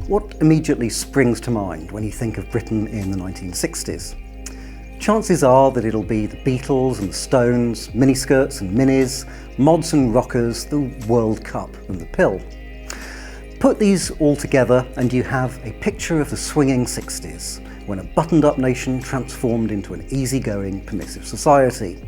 What immediately springs to mind when you think of Britain in the 1960s? Chances are that it'll be the Beatles and the Stones, miniskirts and minis, mods and rockers, the World Cup and the pill. Put these all together and you have a picture of the swinging 60s, when a buttoned-up nation transformed into an easygoing, permissive society.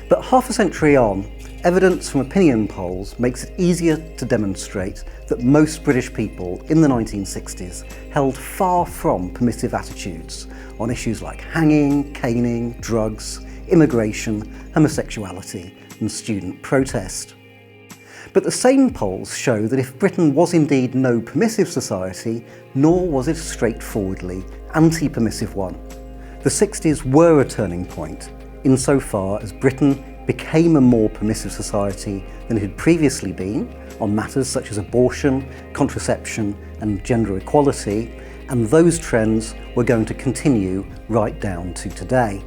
But half a century on, evidence from opinion polls makes it easier to demonstrate that most British people in the 1960s held far from permissive attitudes on issues like hanging, caning, drugs, immigration, homosexuality and student protest. But the same polls show that if Britain was indeed no permissive society, nor was it a straightforwardly anti-permissive one. The 60s were a turning point insofar as Britain became a more permissive society than it had previously been on matters such as abortion, contraception and gender equality, and those trends were going to continue right down to today.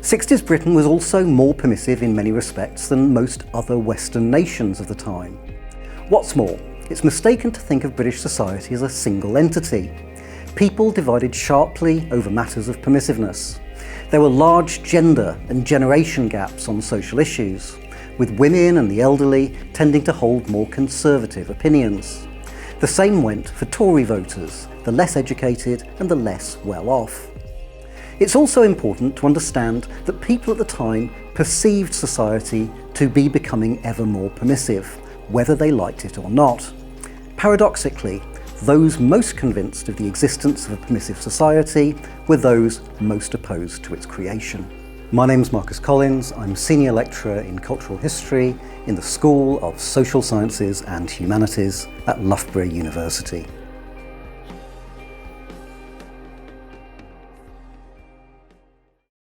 60s Britain was also more permissive in many respects than most other Western nations of the time. What's more, it's mistaken to think of British society as a single entity. People divided sharply over matters of permissiveness. There were large gender and generation gaps on social issues, with women and the elderly tending to hold more conservative opinions. The same went for Tory voters, the less educated and the less well-off. It's also important to understand that people at the time perceived society to be becoming ever more permissive, whether they liked it or not. Paradoxically, those most convinced of the existence of a permissive society were those most opposed to its creation. My name's Marcus Collins. I'm Senior Lecturer in Cultural History in the School of Social Sciences and Humanities at Loughborough University.